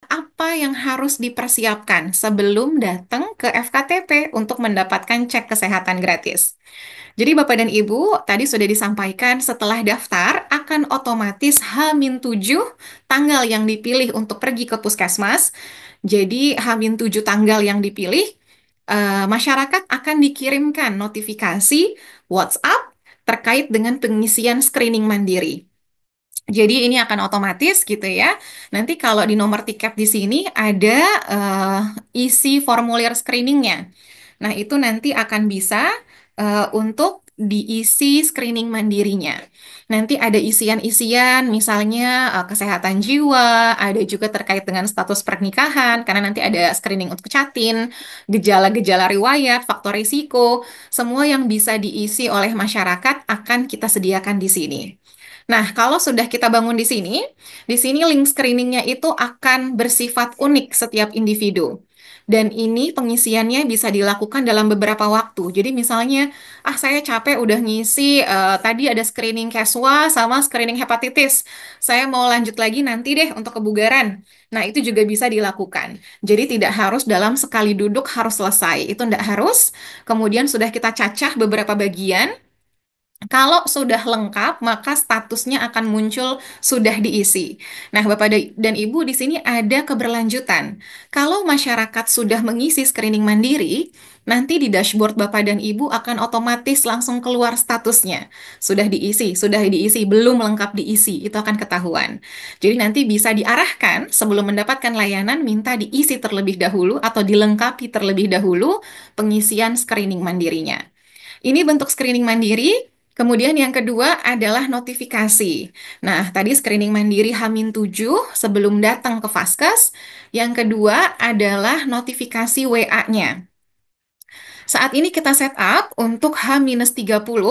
apa yang harus dipersiapkan sebelum datang ke FKTP untuk mendapatkan cek kesehatan gratis. Jadi Bapak dan Ibu, tadi sudah disampaikan setelah daftar akan otomatis H-7 tanggal yang dipilih untuk pergi ke puskesmas. Jadi H-7 tanggal yang dipilih, masyarakat akan dikirimkan notifikasi WhatsApp terkait dengan pengisian screening mandiri. Jadi ini akan otomatis gitu ya. Nanti kalau di nomor tiket di sini ada isi formulir screeningnya. Nah, itu nanti akan bisa untuk diisi screening mandirinya. Nanti ada isian-isian, misalnya kesehatan jiwa, ada juga terkait dengan status pernikahan, karena nanti ada screening untuk kecatin, gejala-gejala riwayat, faktor risiko, semua yang bisa diisi oleh masyarakat akan kita sediakan di sini. Nah, kalau sudah kita bangun di sini link screeningnya itu akan bersifat unik setiap individu. Dan ini pengisiannya bisa dilakukan dalam beberapa waktu. Jadi misalnya, saya capek udah ngisi, tadi ada screening keswa sama screening hepatitis. Saya mau lanjut lagi nanti deh untuk kebugaran. Nah, itu juga bisa dilakukan. Jadi tidak harus dalam sekali duduk harus selesai. Itu tidak harus. Kemudian sudah kita cacah beberapa bagian. Kalau sudah lengkap, maka statusnya akan muncul sudah diisi. Nah, Bapak dan Ibu, di sini ada keberlanjutan. Kalau masyarakat sudah mengisi screening mandiri, nanti di dashboard Bapak dan Ibu akan otomatis langsung keluar statusnya. Sudah diisi, belum lengkap diisi, itu akan ketahuan. Jadi nanti bisa diarahkan sebelum mendapatkan layanan, minta diisi terlebih dahulu atau dilengkapi terlebih dahulu pengisian screening mandirinya. Ini bentuk screening mandiri. Kemudian yang kedua adalah notifikasi. Nah, tadi screening mandiri H-7 sebelum datang ke Vaskes. Yang kedua adalah notifikasi WA-nya. Saat ini kita set up untuk H-30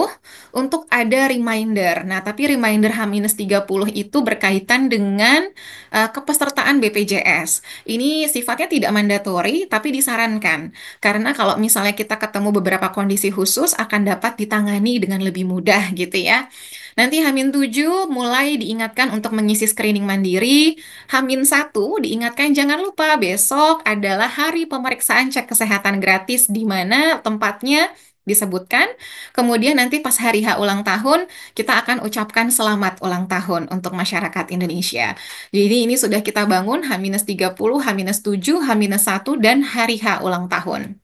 untuk ada reminder. Nah, tapi reminder H-30 itu berkaitan dengan kepesertaan BPJS. Ini sifatnya tidak mandatori, tapi disarankan. Karena kalau misalnya kita ketemu beberapa kondisi khusus, akan dapat ditangani dengan lebih mudah gitu ya. Nanti H-7 mulai diingatkan untuk mengisi screening mandiri. H-1 diingatkan jangan lupa besok adalah hari pemeriksaan cek kesehatan gratis di mana tempatnya disebutkan. Kemudian nanti pas hari H ulang tahun, kita akan ucapkan selamat ulang tahun untuk masyarakat Indonesia. Jadi ini sudah kita bangun H-30, H-7, H-1, dan hari H ulang tahun.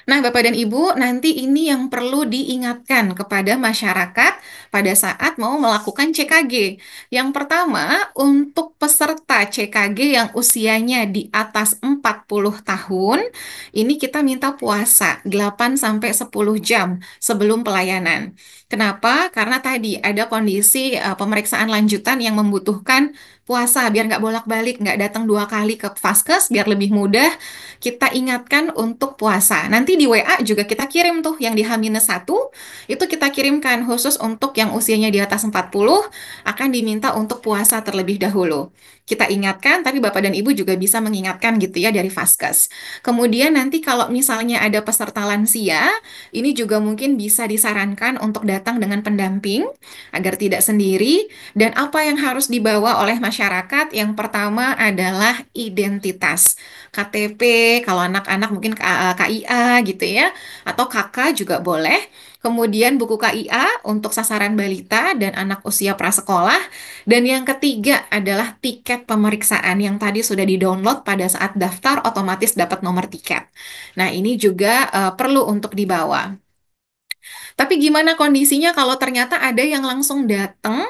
Nah, Bapak dan Ibu, nanti ini yang perlu diingatkan kepada masyarakat pada saat mau melakukan CKG. Yang pertama, untuk peserta CKG yang usianya di atas 40 tahun, ini kita minta puasa 8 sampai 10 jam sebelum pelayanan. Kenapa? Karena tadi ada kondisi pemeriksaan lanjutan yang membutuhkan puasa biar nggak bolak-balik, nggak datang 2 kali ke Vaskes, biar lebih mudah kita ingatkan untuk puasa. Nanti di WA juga kita kirim tuh yang di H-1, itu kita kirimkan khusus untuk yang usianya di atas 40 akan diminta untuk puasa terlebih dahulu. Kita ingatkan, tapi Bapak dan Ibu juga bisa mengingatkan gitu ya dari Vaskes. Kemudian nanti kalau misalnya ada peserta lansia, ini juga mungkin bisa disarankan untuk datang dengan pendamping agar tidak sendiri. Dan apa yang harus dibawa oleh masyarakat? Yang pertama adalah identitas. KTP, kalau anak-anak mungkin KIA gitu ya, atau KK juga boleh. Kemudian buku KIA untuk sasaran balita dan anak usia prasekolah. Dan yang ketiga adalah tiket pemeriksaan yang tadi sudah di-download pada saat daftar otomatis dapat nomor tiket. Nah, ini juga perlu untuk dibawa. Tapi gimana kondisinya kalau ternyata ada yang langsung datang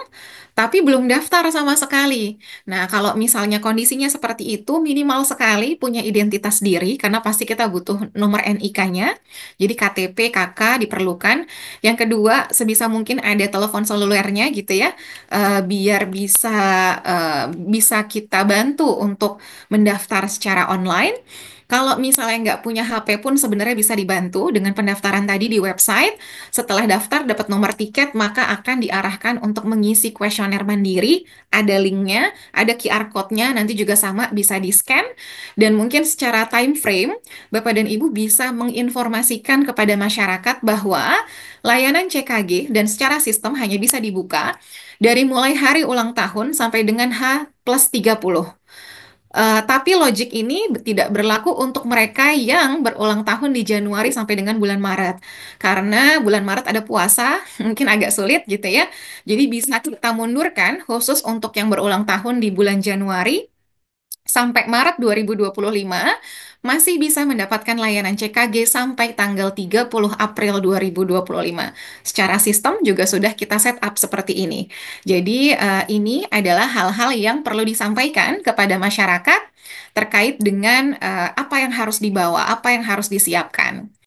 tapi belum daftar sama sekali? Nah, kalau misalnya kondisinya seperti itu, minimal sekali punya identitas diri, karena pasti kita butuh nomor NIK-nya. Jadi KTP, KK diperlukan. Yang kedua, sebisa mungkin ada telepon selulernya gitu ya, biar bisa kita bantu untuk mendaftar secara online. Kalau misalnya nggak punya HP pun sebenarnya bisa dibantu dengan pendaftaran tadi di website. Setelah daftar dapat nomor tiket, maka akan diarahkan untuk mengisi kuesioner mandiri. Ada linknya, ada QR code-nya, nanti juga sama bisa di-scan. Dan mungkin secara time frame, Bapak dan Ibu bisa menginformasikan kepada masyarakat bahwa layanan CKG dan secara sistem hanya bisa dibuka dari mulai hari ulang tahun sampai dengan H plus 30. Tapi logik ini tidak berlaku untuk mereka yang berulang tahun di Januari sampai dengan bulan Maret. Karena bulan Maret ada puasa, mungkin agak sulit gitu ya. Jadi bisa kita mundurkan khusus untuk yang berulang tahun di bulan Januari sampai Maret 2025 masih bisa mendapatkan layanan CKG sampai tanggal 30 April 2025. Secara sistem juga sudah kita set up seperti ini. Jadi ini adalah hal-hal yang perlu disampaikan kepada masyarakat terkait dengan apa yang harus dibawa, apa yang harus disiapkan.